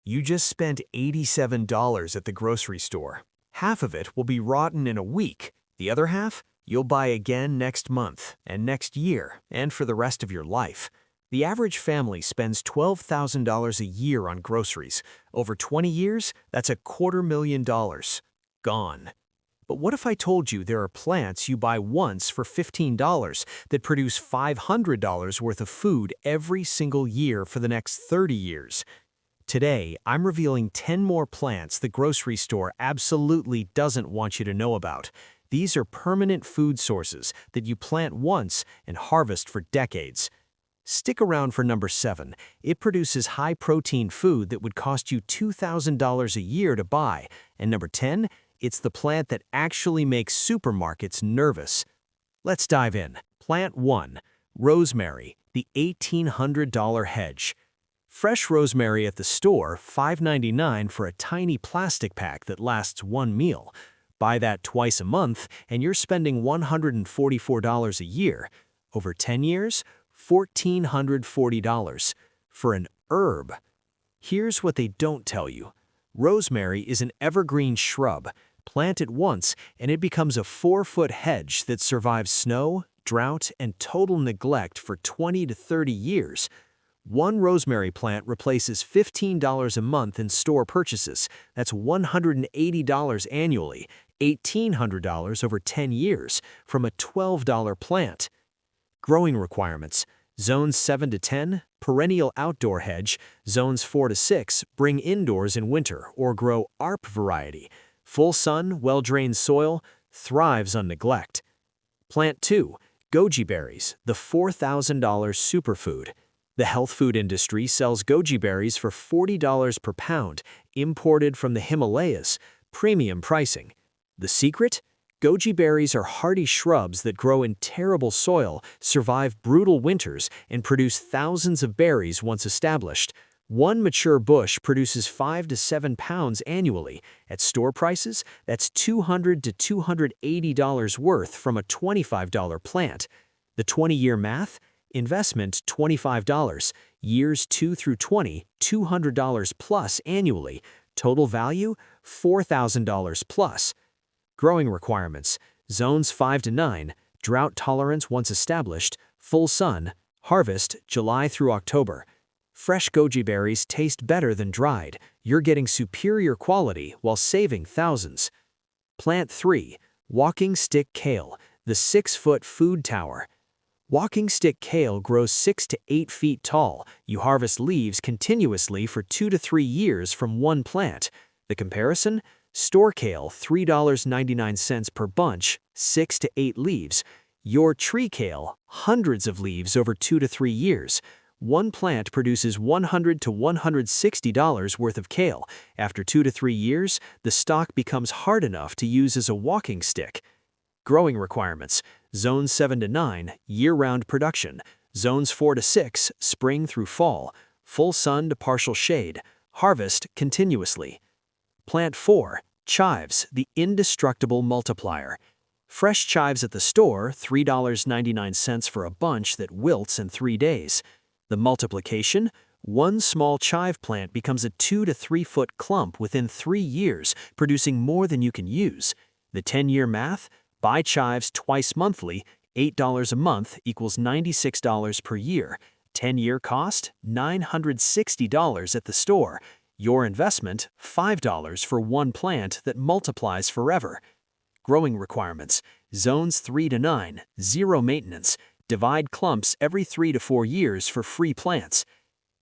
You just spent $87 at the grocery store. Half of it will be rotten in a week. The other half, you'll buy again next month, and next year, and for the rest of your life. The average family spends $12,000 a year on groceries. Over 20 years, that's $250,000. Gone. But what if I told you there are plants you buy once for $15 that produce $500 worth of food every single year for the next 30 years? Today, I'm revealing 10 more plants the grocery store absolutely doesn't want you to know about. These are permanent food sources that you plant once and harvest for decades. Stick around for number 7. It produces high-protein food that would cost you $2,000 a year to buy. And number 10, it's the plant that actually makes supermarkets nervous. Let's dive in. Plant 1. Rosemary, the $1,800 hedge. Fresh rosemary at the store, $5.99 for a tiny plastic pack that lasts one meal. Buy that twice a month, and you're spending $144 a year. Over 10 years, $1,440 for an herb. Here's what they don't tell you. Rosemary is an evergreen shrub. Plant it once, and it becomes a 4-foot hedge that survives snow, drought, and total neglect for 20 to 30 years. One rosemary plant replaces $15 a month in store purchases. That's $180 annually, $1,800 over 10 years, from a $12 plant. Growing requirements: Zones 7 to 10, perennial outdoor hedge. Zones 4 to 6, bring indoors in winter or grow ARP variety. Full sun, well-drained soil, thrives on neglect. Plant 2, goji berries, the $4,000 superfood. The health food industry sells goji berries for $40 per pound, imported from the Himalayas, premium pricing. The secret? Goji berries are hardy shrubs that grow in terrible soil, survive brutal winters, and produce thousands of berries once established. One mature bush produces 5 to 7 pounds annually. At store prices, that's $200 to $280 worth from a $25 plant. The 20-year math? Investment $25, years 2 through 20, $200 plus annually. Total value $4,000 plus. Growing requirements: Zones 5 to 9, drought tolerance once established, full sun, harvest July through October. Fresh goji berries taste better than dried. You're getting superior quality while saving thousands. Plant 3, walking stick kale, the 6-foot food tower. Walking stick kale grows 6 to 8 feet tall. You harvest leaves continuously for 2 to 3 years from one plant. The comparison? Store kale, $3.99 per bunch, 6 to 8 leaves. Your tree kale, hundreds of leaves over 2 to 3 years. One plant produces $100 to $160 worth of kale. After 2 to 3 years, the stalk becomes hard enough to use as a walking stick. Growing requirements: Zones 7 to 9, year-round production. Zones 4 to 6, spring through fall. Full sun to partial shade. Harvest continuously. Plant 4, chives, the indestructible multiplier. Fresh chives at the store, $3.99 for a bunch that wilts in 3 days. The multiplication? One small chive plant becomes a 2 to 3 foot clump within 3 years, producing more than you can use. The 10-year math? Buy chives twice monthly, $8 a month equals $96 per year. 10-year cost, $960 at the store. Your investment, $5 for one plant that multiplies forever. Growing requirements: Zones 3 to 9, zero maintenance. Divide clumps every 3 to 4 years for free plants.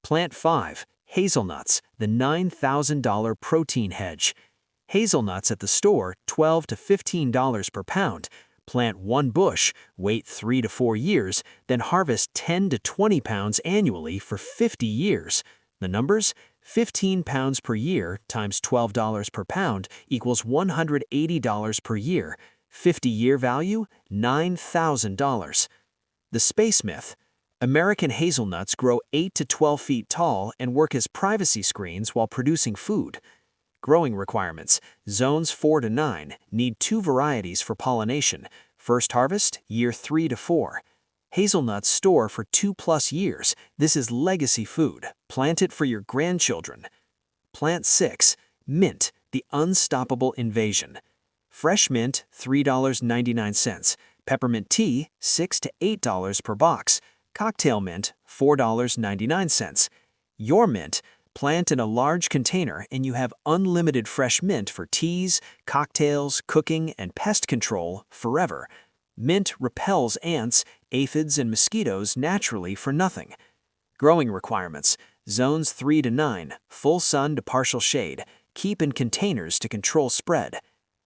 Plant 5, hazelnuts, the $9,000 protein hedge. Hazelnuts at the store, $12 to $15 per pound. Plant one bush, wait 3 to 4 years, then harvest 10 to 20 pounds annually for 50 years. The numbers? 15 pounds per year times $12 per pound equals $180 per year. 50-year value, $9,000. The space myth: American hazelnuts grow 8 to 12 feet tall and work as privacy screens while producing food. Growing requirements: Zones 4 to 9, need 2 varieties for pollination. First harvest, year 3 to 4. Hazelnuts store for 2+ years. This is legacy food. Plant it for your grandchildren. Plant 6. Mint, the unstoppable invasion. Fresh mint, $3.99. Peppermint tea, $6 to $8 per box. Cocktail mint, $4.99. Your mint, plant in a large container and you have unlimited fresh mint for teas, cocktails, cooking, and pest control forever. Mint repels ants, aphids, and mosquitoes naturally for nothing. Growing requirements: zones 3 to 9, full sun to partial shade. Keep in containers to control spread.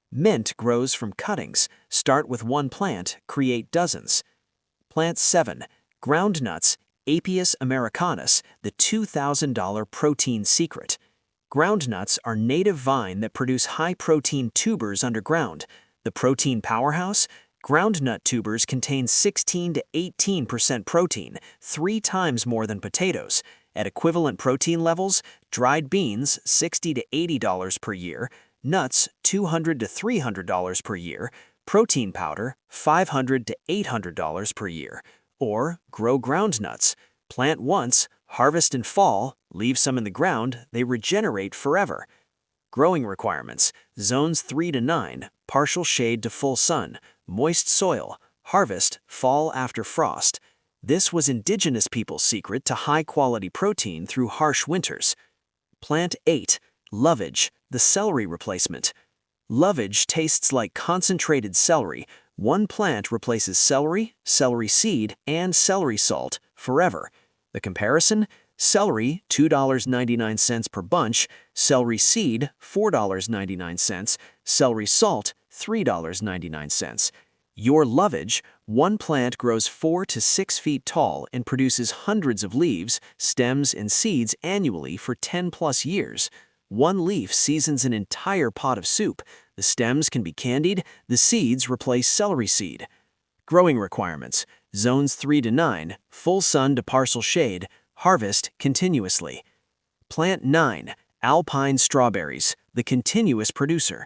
Mint grows from cuttings. Start with one plant, create dozens. Plant 7. Ground nuts, Apius americanus, the $2,000 protein secret. Ground nuts are native vine that produce high-protein tubers underground. The protein powerhouse? Ground nut tubers contain 16 to 18% protein, 3 times more than potatoes. At equivalent protein levels, dried beans $60 to $80 per year, nuts $200 to $300 per year, protein powder $500 to $800 per year. Or grow ground nuts. Plant once, harvest in fall, leave some in the ground, they regenerate forever. Growing requirements: zones 3 to 9, partial shade to full sun, moist soil, harvest fall after frost. This was indigenous people's secret to high-quality protein through harsh winters. Plant 8. Lovage, the celery replacement. Lovage tastes like concentrated celery. One plant replaces celery, celery seed, and celery salt forever. The comparison? Celery, $2.99 per bunch, celery seed, $4.99, celery salt, $3.99. Your lovage: one plant grows 4 to 6 feet tall and produces hundreds of leaves, stems, and seeds annually for 10+ years. One leaf seasons an entire pot of soup. The stems can be candied, the seeds replace celery seed. Growing requirements: zones 3 to 9, full sun to partial shade, harvest continuously. Plant 9. Alpine strawberries, the continuous producer.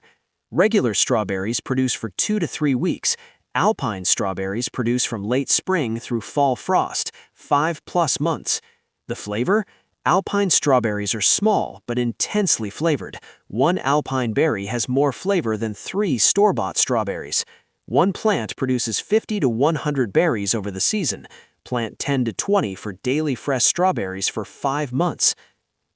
Regular strawberries produce for 2 to 3 weeks. Alpine strawberries produce from late spring through fall frost, 5+ months. The flavor? Alpine strawberries are small but intensely flavored. One alpine berry has more flavor than 3 store-bought strawberries. One plant produces 50 to 100 berries over the season. Plant 10 to 20 for daily fresh strawberries for 5 months.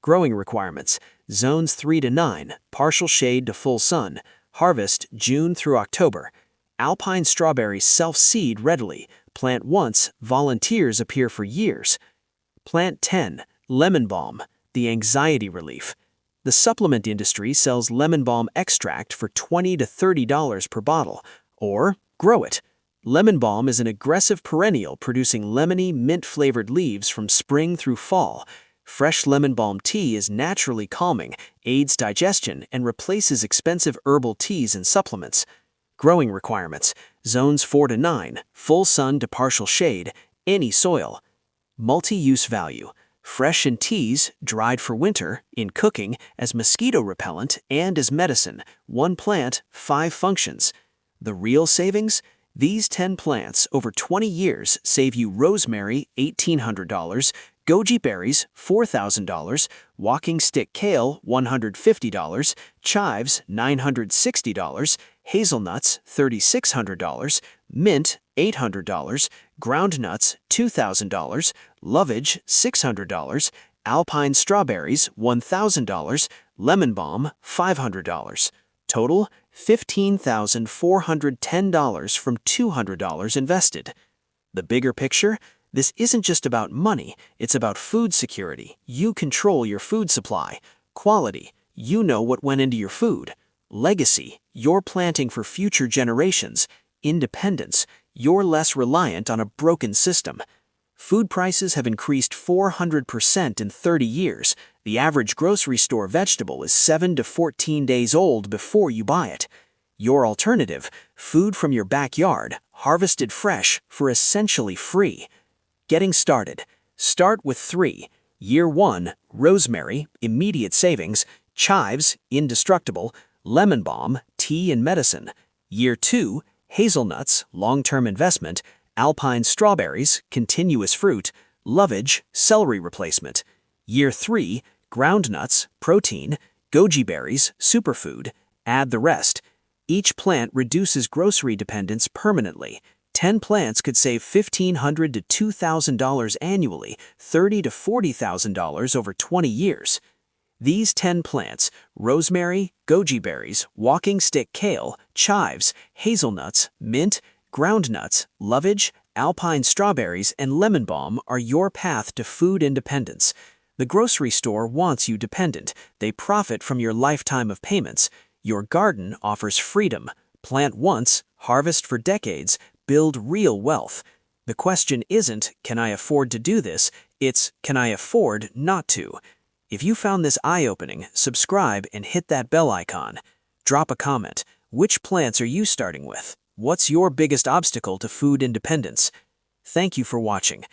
Growing requirements: zones 3 to 9, partial shade to full sun, harvest June through October. Alpine strawberries self-seed readily. Plant once, volunteers appear for years. Plant 10. Lemon balm, the anxiety relief. The supplement industry sells lemon balm extract for $20 to $30 per bottle. Or grow it. Lemon balm is an aggressive perennial producing lemony, mint-flavored leaves from spring through fall. Fresh lemon balm tea is naturally calming, aids digestion, and replaces expensive herbal teas and supplements. Growing requirements: zones 4 to 9, full sun to partial shade, any soil. Multi-use value: fresh in teas, dried for winter, in cooking, as mosquito repellent, and as medicine. One plant, 5 functions. The real savings? These 10 plants over 20 years save you rosemary, $1,800, goji berries, $4,000, walking stick kale, $150, chives, $960, hazelnuts, $3,600, mint, $800, ground nuts, $2,000, lovage, $600, alpine strawberries, $1,000, lemon balm, $500. Total, $15,410 from $200 invested. The bigger picture? This isn't just about money, it's about food security. You control your food supply. Quality: you know what went into your food. Legacy: you're planting for future generations. Independence: you're less reliant on a broken system. Food prices have increased 400% in 30 years. The average grocery store vegetable is 7 to 14 days old before you buy it. Your alternative: food from your backyard, harvested fresh for essentially free. Getting started. Start with 3. Year 1, rosemary, immediate savings, chives, indestructible, lemon balm, tea and medicine. Year 2, hazelnuts, long-term investment, alpine strawberries, continuous fruit, lovage, celery replacement. Year 3, ground nuts, protein, Goji berries, superfood, add the rest. Each plant reduces grocery dependence permanently. 10 plants could save $1,500 to $2,000 annually, $30,000 to $40,000 over 20 years. These 10 plants, rosemary, goji berries, walking stick kale, chives, hazelnuts, mint, groundnuts, lovage, alpine strawberries, and lemon balm are your path to food independence. The grocery store wants you dependent. They profit from your lifetime of payments. Your garden offers freedom. Plant once, harvest for decades, build real wealth. The question isn't, can I afford to do this? It's, can I afford not to? If you found this eye-opening, subscribe and hit that bell icon. Drop a comment. Which plants are you starting with? What's your biggest obstacle to food independence? Thank you for watching.